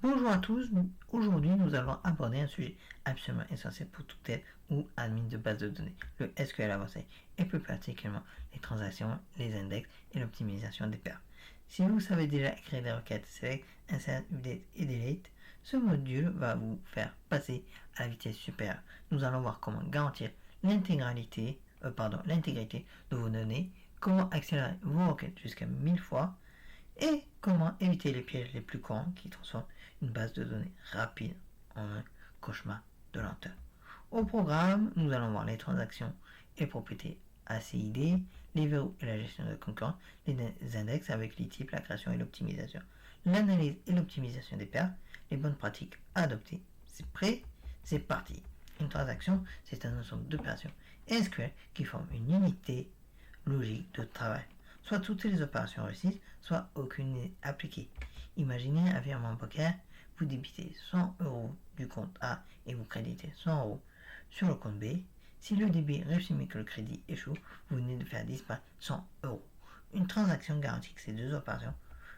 Bonjour à tous, aujourd'hui nous allons aborder un sujet absolument essentiel pour tout dev ou admin de base de données, le SQL avancé, et plus particulièrement les transactions, les index et l'optimisation des paires. Si vous savez déjà écrire des requêtes select, insert, update et delete, ce module va vous faire passer à la vitesse supérieure. Nous allons voir comment garantir l'intégrité de vos données, comment accélérer vos requêtes jusqu'à 1000 fois, et comment éviter les pièges les plus courants qui transforment une base de données rapide en un cauchemar de lenteur. Au programme, nous allons voir les transactions et propriétés ACID, les verrous et la gestion de concurrence, les index avec les types, la création et l'optimisation, l'analyse et l'optimisation des paires, les bonnes pratiques à adopter. C'est prêt, c'est parti. Une transaction, c'est un ensemble d'opérations SQL qui forment une unité logique de travail. Soit toutes les opérations réussissent, soit aucune n'est appliquée. Imaginez un virement bancaire, vous débitez 100 € du compte A et vous créditez 100 € sur le compte B. Si le débit réussit mais que le crédit échoue, vous venez de faire disparaître 100 €. Une transaction garantit que ces deux opérations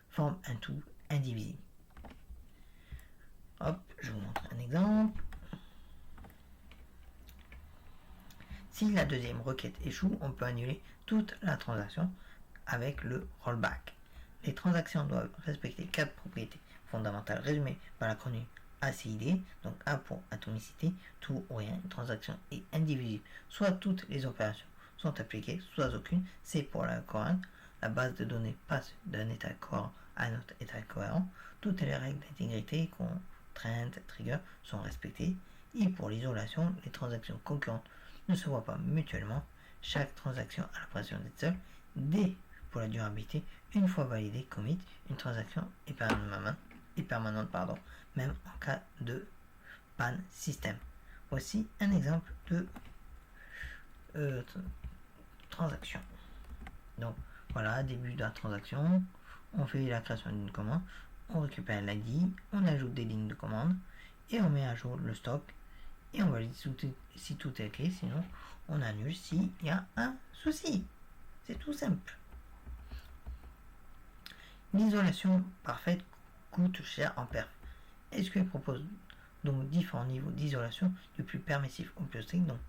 forment un tout indivisible. Hop, je vous montre un exemple. Si la deuxième requête échoue, on peut annuler toute la transaction avec le rollback. Les transactions doivent respecter 4 propriétés fondamentales résumées par l'acronyme ACID, donc A pour atomicité, tout ou rien. Une transaction est indivisible, soit toutes les opérations sont appliquées, soit aucune. C pour la cohérence, la base de données passe d'un état cohérent à un autre état cohérent. Toutes les règles d'intégrité, contraintes, triggers sont respectées. I pour l'isolation, les transactions concurrentes ne se voient pas mutuellement. Chaque transaction a l'impression d'être seule. D pour la durabilité, une fois validée, commit, une transaction est permanente, même en cas de panne système. Voici un exemple de transaction. Donc voilà, début de la transaction, on fait la création d'une commande, on récupère l'ID, on ajoute des lignes de commande et on met à jour le stock et on valide si tout est ok, sinon on annule s'il y a un souci. C'est tout simple. L'isolation parfaite coûte cher en perf. SQL propose donc différents niveaux d'isolation, du plus permissif au plus strict, donc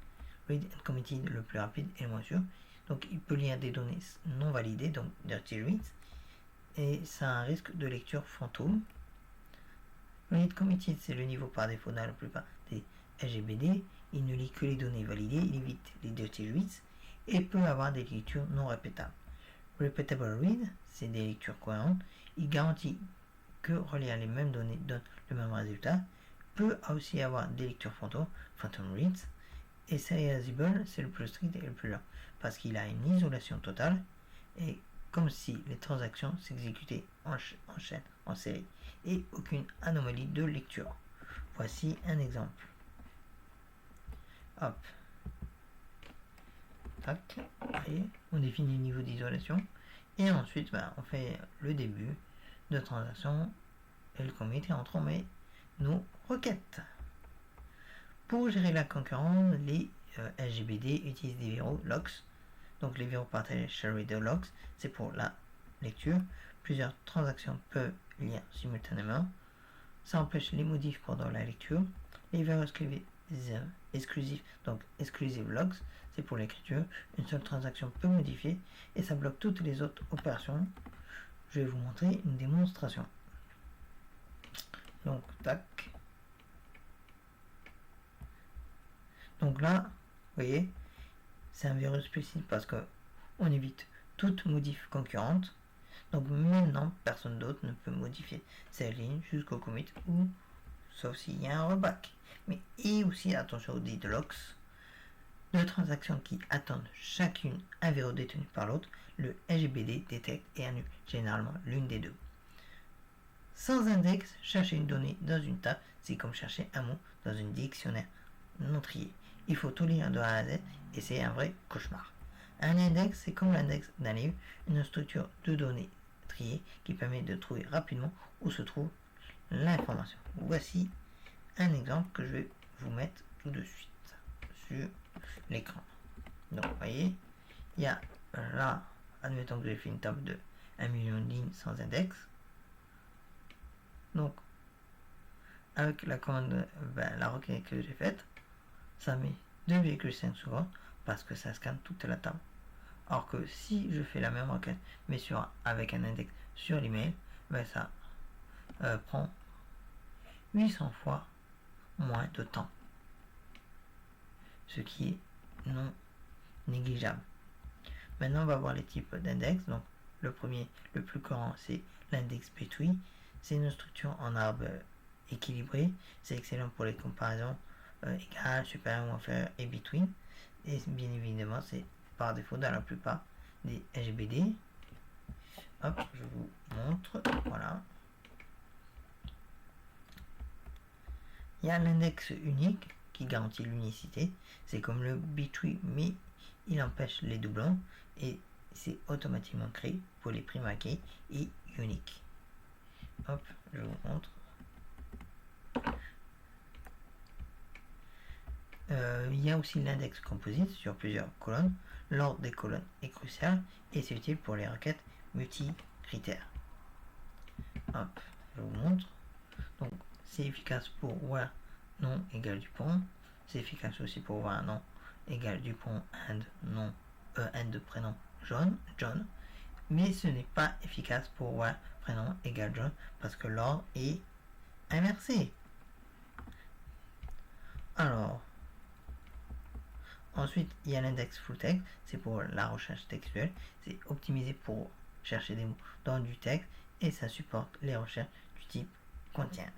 read and committed le plus rapide et le moins sûr. Donc il peut lire des données non validées, donc dirty reads, et ça a un risque de lecture fantôme. Read committed, c'est le niveau par défaut dans la plupart des SGBD. Il ne lit que les données validées, il évite les dirty reads et peut avoir des lectures non répétables. Repeatable read, c'est des lectures cohérentes. Il garantit que relire les mêmes données donne le même résultat. Peut aussi avoir des lectures fantômes, phantom reads. Et serializable, c'est le plus strict et le plus lent, parce qu'il a une isolation totale, et comme si les transactions s'exécutaient en chaîne, en série, et aucune anomalie de lecture. Voici un exemple. Hop. Tac. Et on définit le niveau d'isolation, et ensuite on fait le début de transaction et le commit, et on met nos requêtes. Pour gérer la concurrence, les SGBD utilisent des verrous locks. Donc les verrous partagés share reader locks, c'est pour la lecture. Plusieurs transactions peuvent lire simultanément. Ça empêche les modifs pendant la lecture. Les verrous exclusifs, donc exclusive locks, c'est pour l'écriture. Une seule transaction peut modifier et ça bloque toutes les autres opérations. Je vais vous montrer une démonstration. Donc tac. Donc là, vous voyez, c'est un verrou explicite parce que on évite toute modif concurrente. Donc maintenant, personne d'autre ne peut modifier cette ligne jusqu'au commit ou sauf s'il y a un rollback. Mais et aussi attention aux deadlocks. Deux transactions qui attendent chacune un verrou détenu par l'autre, le SGBD détecte et annule généralement l'une des deux. Sans index, chercher une donnée dans une table, c'est comme chercher un mot dans un dictionnaire non trié. Il faut tout lire de A à Z et c'est un vrai cauchemar. Un index, c'est comme l'index d'un livre, une structure de données triées qui permet de trouver rapidement où se trouve l'information. Voici un exemple que je vais vous mettre tout de suite sur l'écran. Donc vous voyez, il y a là, admettons que j'ai fait une table de 1 million de lignes sans index. Donc avec la commande, la requête que j'ai faite, ça met 2,5 secondes parce que ça scanne toute la table. Alors que si je fais la même requête mais avec un index sur l'email, ça prend 800 fois moins de temps, ce qui est non négligeable. Maintenant, on va voir les types d'index. Donc, le premier, le plus courant, c'est l'index between. C'est une structure en arbre équilibré. C'est excellent pour les comparaisons égales, supérieures ou inférieures et between. Et bien évidemment, c'est par défaut dans la plupart des SGBD. Hop, je vous montre. Voilà. Il y a l'index unique qui garantit l'unicité. C'est comme le between, mais il empêche les doublons et c'est automatiquement créé pour les prix marqués et uniques. Hop, je vous montre. Il y a aussi l'index composite sur plusieurs colonnes. L'ordre des colonnes est crucial et c'est utile pour les requêtes multi-critères. Hop, je vous montre. Donc, c'est efficace pour where non égale Dupont. C'est efficace aussi pour where non égale Dupont and non and de prénom John. Mais ce n'est pas efficace pour where prénom égale John parce que l'ordre est inversé. Alors, ensuite, il y a l'index full text, c'est pour la recherche textuelle, c'est optimisé pour chercher des mots dans du texte et ça supporte les recherches du type contient.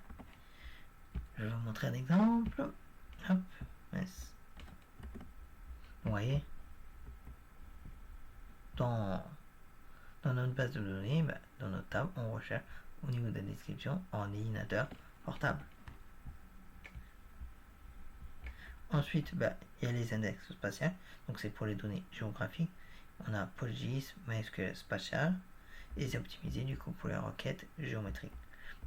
Je vais vous montrer un exemple. Hop, yes. Vous voyez, dans notre base de données, dans notre table, on recherche au niveau de la description en ordinateur portable. Ensuite, il y a les index spatiaux, donc c'est pour les données géographiques. On a PostGIS, MySQL spatial, et c'est optimisé du coup pour les requêtes géométriques.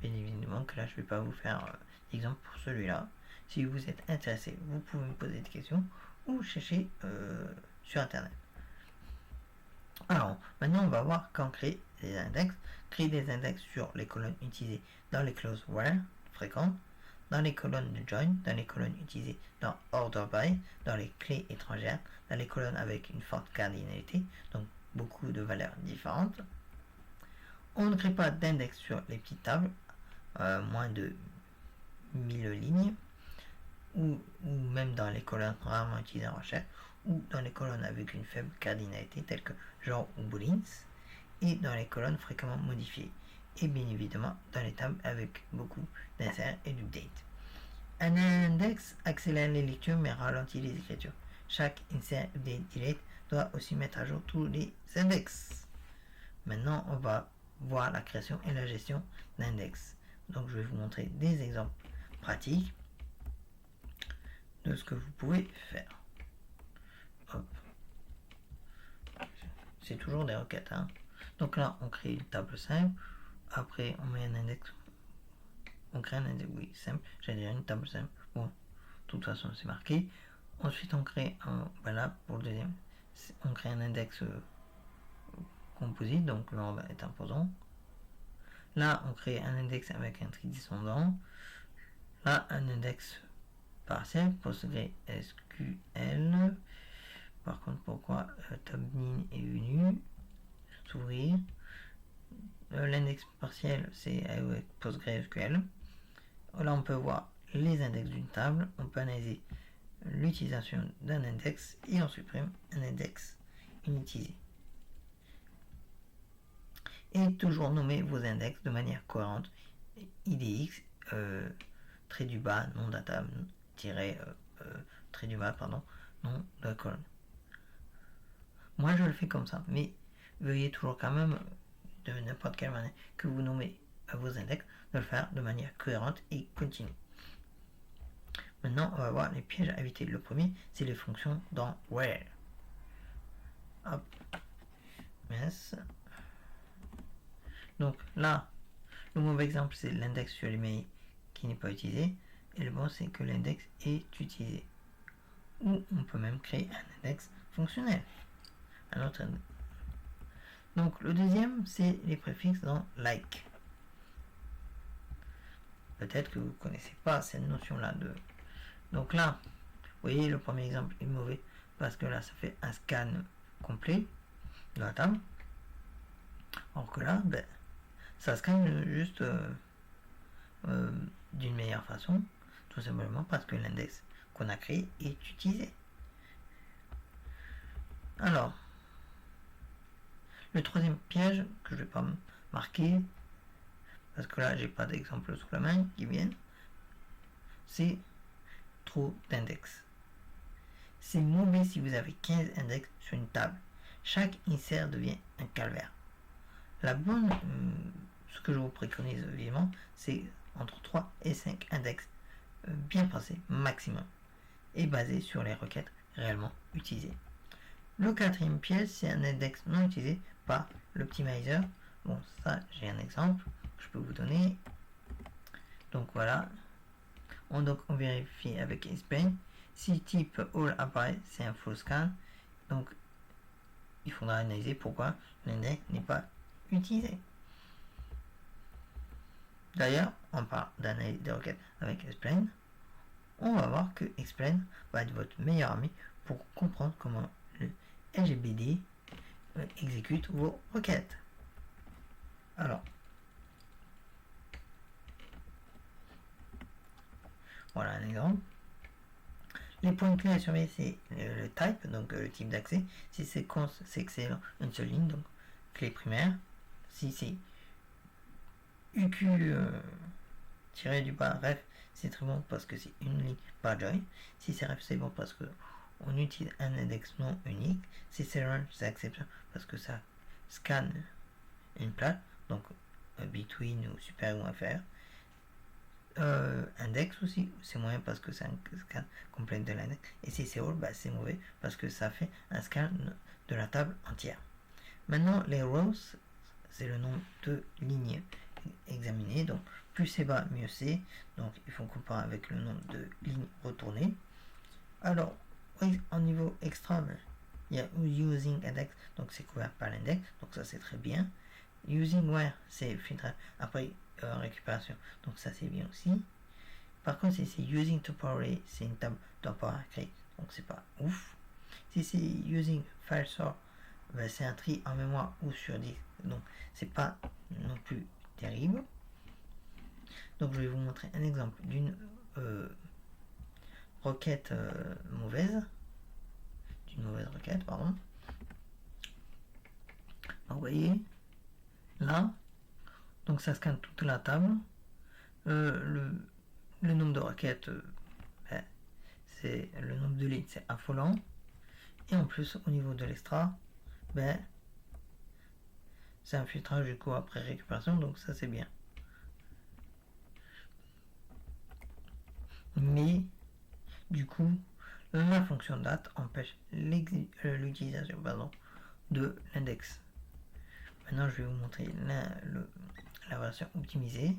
Bien évidemment que là, je ne vais pas vous faire l'exemple pour celui-là. Si vous êtes intéressé, vous pouvez me poser des questions ou chercher sur Internet. Alors, maintenant, on va voir quand créer des index. Créer des index sur les colonnes utilisées dans les clauses where fréquentes, dans les colonnes de join, dans les colonnes utilisées dans order by, dans les clés étrangères, dans les colonnes avec une forte cardinalité, donc beaucoup de valeurs différentes. On ne crée pas d'index sur les petites tables, moins de 1000 lignes, ou même dans les colonnes rarement utilisées en recherche, ou dans les colonnes avec une faible cardinalité, telles que genre ou booleans, et dans les colonnes fréquemment modifiées, et bien évidemment dans les tables avec beaucoup d'insert et d'update. Un index accélère les lectures mais ralentit les écritures. Chaque insert, update, delete doit aussi mettre à jour tous les index. Maintenant, on va voir la création et la gestion d'index. Donc, je vais vous montrer des exemples pratiques de ce que vous pouvez faire. Hop. C'est toujours des requêtes. Donc là, on crée une table simple. Après, on met un index. On crée un index, oui, simple. J'ai déjà une table simple. Bon, de toute façon, c'est marqué. Ensuite, on crée un. Là, pour le deuxième, on crée un index composite. Donc l'ordre est imposant. Là, on crée un index avec un tri descendant. Là, un index partiel, PostgreSQL. Par contre, pourquoi tabnin est venu s'ouvrir. L'index partiel, c'est avec PostgreSQL. Là, on peut voir les index d'une table. On peut analyser l'utilisation d'un index et on supprime un index inutilisé. Et toujours nommer vos index de manière cohérente. IDX, trait du bas, nom data, trait du bas, nom de la colonne. Moi, je le fais comme ça, mais veuillez toujours quand même, de n'importe quelle manière que vous nommez vos index, de le faire de manière cohérente et continue. Maintenant, on va voir les pièges à éviter. Le premier, c'est les fonctions dans where. Hop. Yes. Donc là, le mauvais exemple, c'est l'index sur l'email qui n'est pas utilisé. Et le bon, c'est que l'index est utilisé. Ou on peut même créer un index fonctionnel. Un autre index. Donc le deuxième, c'est les préfixes dans like. peut-être que vous ne connaissez pas cette notion-là de... Donc là, vous voyez, le premier exemple est mauvais parce que là, ça fait un scan complet de la table. Alors que là, ben, ça scanne juste d'une meilleure façon, tout simplement parce que l'index qu'on a créé est utilisé. Alors, le troisième piège que je ne vais pas marquer, parce que là, j'ai pas d'exemple sous la main qui viennent, c'est trop d'index. C'est mauvais si vous avez 15 index sur une table. Chaque insert devient un calvaire. La bonne, ce que je vous préconise vivement, c'est entre 3 et 5 index bien passés maximum et basés sur les requêtes réellement utilisées. Le quatrième piège, c'est un index non utilisé par l'optimizer. Bon, ça, j'ai un exemple que je peux vous donner. Donc voilà. Donc on vérifie avec explain. Si type all apparaît, c'est un full scan. Donc il faudra analyser pourquoi l'index n'est pas utilisé. D'ailleurs, on parle d'analyse des requêtes avec explain. On va voir que explain va être votre meilleur ami pour comprendre comment le LGBD exécute vos requêtes. Alors, voilà un exemple. Les points clés à surveiller, c'est le type, donc le type d'accès. Si c'est const, c'est que c'est une seule ligne, donc clé primaire. Si c'est UQ tiré du bas ref, c'est très bon parce que c'est une ligne par join. Si c'est ref, c'est bon parce que on utilise un index non unique. Si c'est range, c'est exception parce que ça scanne une plate, donc between ou super ou inférieur. Index aussi, c'est moyen parce que c'est un scan complet de l'index. Et si c'est all, bah, c'est mauvais parce que ça fait un scan de la table entière. Maintenant, les rows, c'est le nombre de lignes examinées. Donc, plus c'est bas, mieux c'est. Donc, il faut comparer avec le nombre de lignes retournées. Alors, en niveau extra, il y a using index, donc c'est couvert par l'index. Donc, ça, c'est très bien. Using where, c'est filtré après récupération, donc ça c'est bien aussi. Par contre, si c'est using temporary, c'est une table temporaire créée, donc c'est pas ouf. Si c'est using file sort, ben, c'est un tri en mémoire ou sur disque, donc c'est pas non plus terrible. Donc je vais vous montrer un exemple d'une requête mauvaise, d'une mauvaise requête, pardon. Donc vous voyez là, donc ça scanne toute la table. Le nombre de requêtes, ben, c'est le nombre de lignes, c'est affolant. Et en plus, au niveau de l'extra, ben, c'est un filtrage du coup après récupération, donc ça c'est bien. Mais du coup, la fonction date empêche l'utilisation de l'index. Maintenant, je vais vous montrer la version optimisée.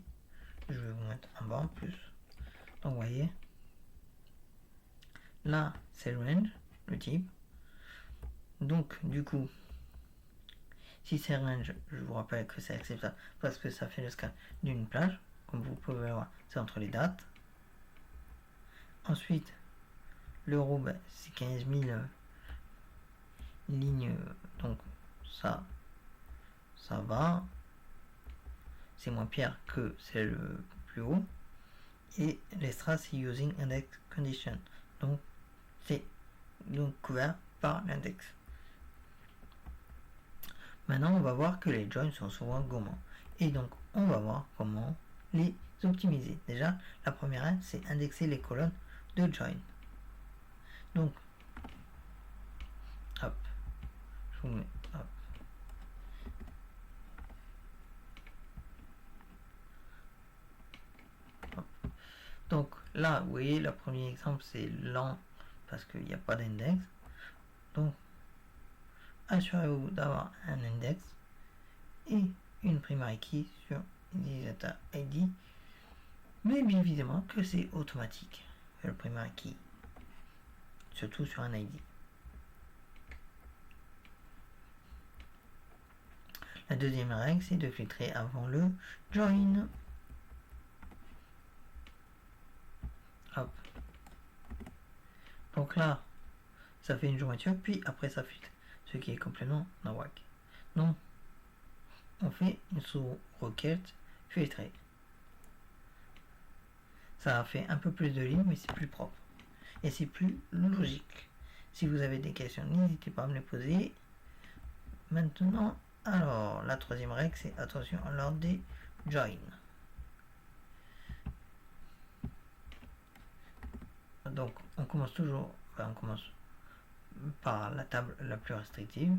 Je vais vous mettre en bas en plus. Donc, vous voyez, là, c'est le range, le type. Donc, du coup, si c'est range, je vous rappelle que c'est acceptable parce que ça fait le scan d'une plage. Comme vous pouvez voir, c'est entre les dates. Ensuite, l'euro, ben, c'est 15 000 lignes. Donc, ça va. C'est moins pire que celle plus haut. Et l'extra, c'est using index condition. Donc, c'est donc couvert par l'index. Maintenant, on va voir que les joins sont souvent gourmands. Et donc, on va voir comment les optimiser. Déjà, la première règle, c'est indexer les colonnes de join. Donc, hop, je vous mets, hop. Hop. Donc, là, vous voyez, le premier exemple, c'est lent parce qu'il n'y a pas d'index. Donc, assurez-vous d'avoir un index et une primary key sur utilisateur ID, mais bien évidemment que c'est automatique le primary key, surtout sur un ID. La deuxième règle, c'est de filtrer avant le join. Donc là, ça fait une jointure, puis après ça filtre, ce qui est complètement nawak. Donc, on fait une sous-requête filtrée. Ça a fait un peu plus de lignes, mais c'est plus propre. Et c'est plus logique. Si vous avez des questions, n'hésitez pas à me les poser. Maintenant, alors, la troisième règle, c'est attention à l'ordre des join. Donc, on commence par la table la plus restrictive.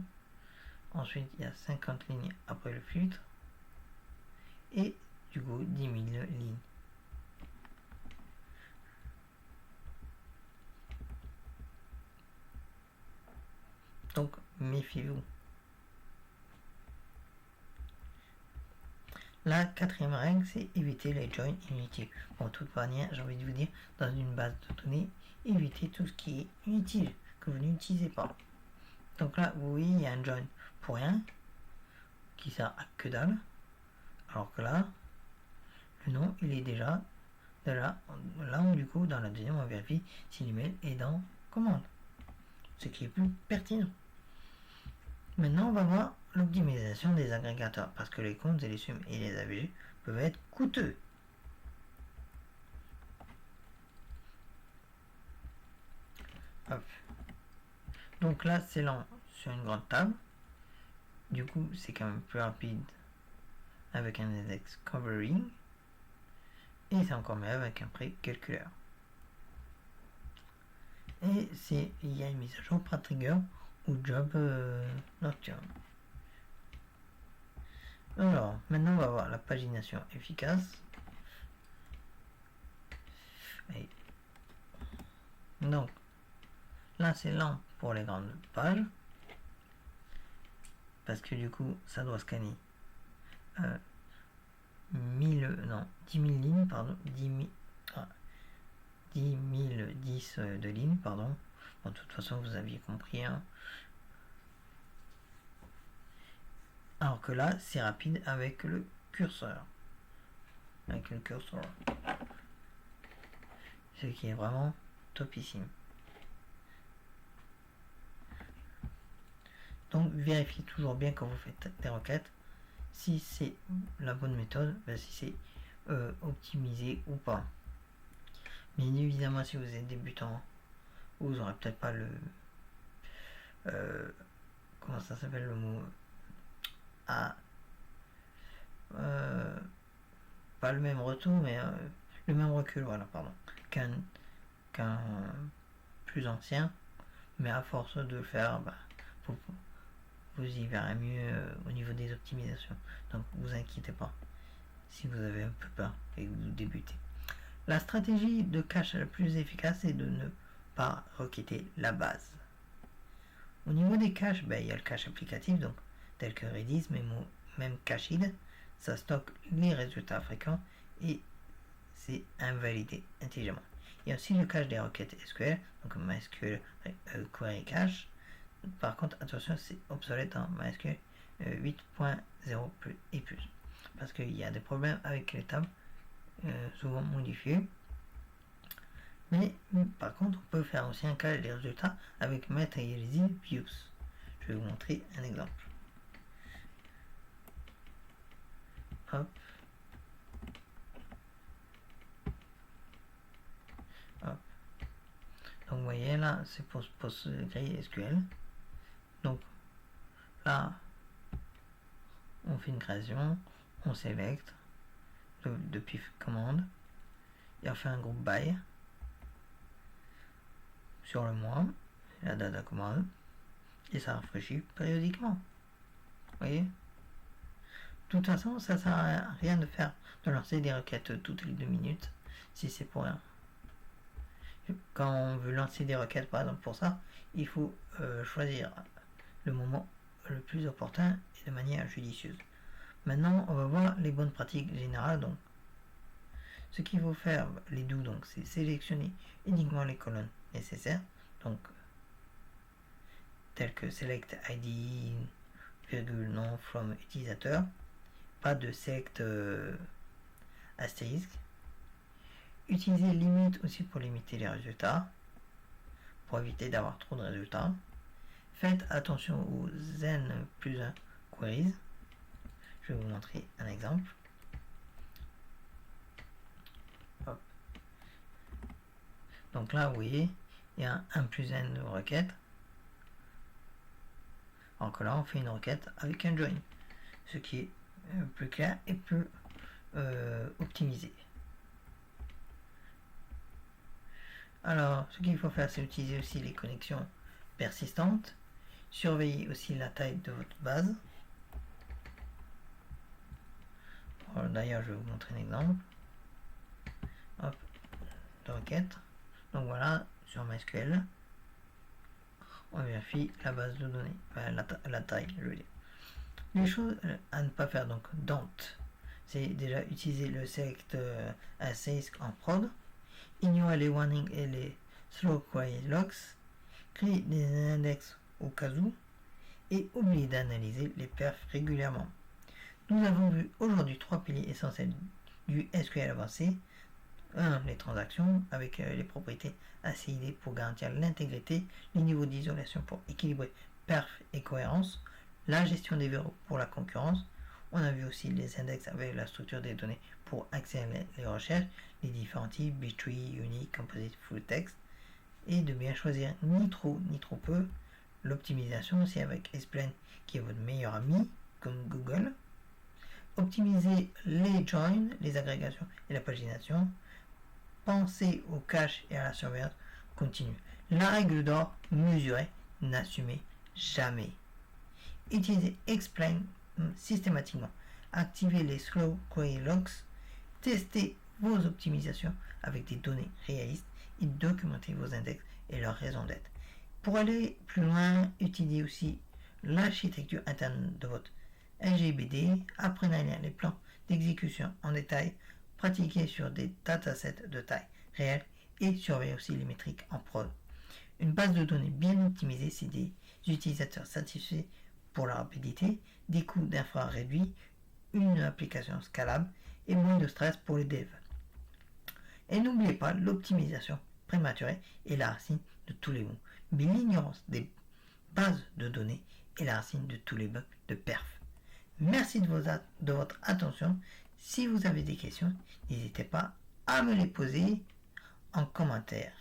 Ensuite, il y a 50 lignes après le filtre. Et du coup, 10 000 lignes. Donc, méfiez-vous. La quatrième règle, c'est éviter les joins inutiles. Bon, de toute manière, j'ai envie de vous dire, dans une base de données, évitez tout ce qui est inutile, que vous n'utilisez pas. Donc là, vous voyez, il y a un join pour rien, qui sert à que dalle. Alors que là, le nom, il est déjà là où du coup, dans la deuxième, on vérifie si l'email est dans commande. Ce qui est plus pertinent. Maintenant, on va voir l'optimisation des agrégateurs, parce que les comptes et les summes et les AVG peuvent être coûteux. Hop. Donc là, c'est lent sur une grande table. Du coup, c'est quand même plus rapide avec un index covering. Et c'est encore mieux avec un pré-calculateur. Et il y a une mise à jour par trigger ou job nocturne. Alors, maintenant on va voir la pagination efficace. Et donc, là c'est lent pour les grandes pages. Parce que du coup, ça doit scanner 10 000 lignes, pardon, 10 010 de lignes, pardon. Bon, de toute façon, vous aviez compris. Hein. Alors que là, c'est rapide avec le curseur. Ce qui est vraiment topissime. Donc, vérifiez toujours bien quand vous faites des requêtes si c'est la bonne méthode, si c'est optimisé ou pas. Bien évidemment, si vous êtes débutant, vous n'aurez peut-être pas le... comment ça s'appelle le mot pas le même retour, mais le même recul, voilà, pardon, qu'un plus ancien, mais à force de le faire, vous y verrez mieux au niveau des optimisations. Donc, vous inquiétez pas si vous avez un peu peur et que vous débutez. La stratégie de cache la plus efficace est de ne pas requêter la base. Au niveau des caches, il y a le cache applicatif, donc tel que Redis, mais même Cachid, ça stocke les résultats fréquents et c'est invalidé intelligemment. Il y a aussi le cache des requêtes SQL, donc MySQL Query Cache. Par contre, attention, c'est obsolète en MySQL 8.0 et plus. Parce qu'il y a des problèmes avec les tables, souvent modifiées. Mais par contre, on peut faire aussi un cache des résultats avec Materializing Views. Je vais vous montrer un exemple. Hop. Hop. Donc vous voyez là, c'est pour PostgreSQL. Donc là, on fait une création, on sélecte depuis commande et on fait un groupe by sur le mois, la data commande et ça rafraîchit périodiquement. Vous voyez? De toute façon, ça sert à rien de lancer des requêtes toutes les 2 minutes si c'est pour rien. Quand on veut lancer des requêtes, par exemple pour ça, il faut choisir le moment le plus opportun et de manière judicieuse. Maintenant, on va voir les bonnes pratiques générales. Donc, ce qu'il faut faire, les do, donc, c'est sélectionner uniquement les colonnes nécessaires, donc telles que select id, nom from utilisateur, pas de select astérisque. Utiliser limite aussi pour limiter les résultats. pour éviter d'avoir trop de résultats. Faites attention aux N plus 1 queries. Je vais vous montrer un exemple. Hop. Donc là, vous voyez, il y a un 1 plus n de requêtes. Alors que là, on fait une requête avec un join, ce qui est plus clair et plus optimisé. Alors, ce qu'il faut faire, c'est utiliser aussi les connexions persistantes. Surveillez aussi la taille de votre base. D'ailleurs, je vais vous montrer un exemple. Hop, de requête. Donc voilà, sur MySQL, on vérifie la base de données, la taille, je veux dire. Les choses à ne pas faire, donc don't, c'est déjà utiliser le select asterisk en prod, ignorer les warnings et les slow query logs, créer des index au cas où, et oublier d'analyser les perfs régulièrement. Nous avons vu aujourd'hui 3 piliers essentiels du SQL avancé. 1. Les transactions avec les propriétés ACID pour garantir l'intégrité, les niveaux d'isolation pour équilibrer perf et cohérence, la gestion des verrous pour la concurrence. On a vu aussi les index avec la structure des données pour accélérer les recherches, les différents types, B-tree, unique, composite, full text, et de bien choisir ni trop ni trop peu. L'optimisation aussi avec Explain qui est votre meilleur ami comme Google. Optimiser les joins, les agrégations et la pagination. Pensez au cache et à la surveillance continue. La règle d'or, mesurer, n'assumez jamais. Utilisez Explain systématiquement. Activez les slow query logs. Testez vos optimisations avec des données réalistes et documentez vos index et leurs raisons d'être. Pour aller plus loin, utilisez aussi l'architecture interne de votre LGBD. Apprenez à lire les plans d'exécution en détail. Pratiquez sur des datasets de taille réelle et surveillez aussi les métriques en prod. Une base de données bien optimisée, c'est des utilisateurs satisfaits pour la rapidité, des coûts d'infra réduits, une application scalable et moins de stress pour les devs. Et n'oubliez pas, l'optimisation prématurée est la racine de tous les maux, mais l'ignorance des bases de données est la racine de tous les bugs de perf. Merci de votre attention. Si vous avez des questions, n'hésitez pas à me les poser en commentaire.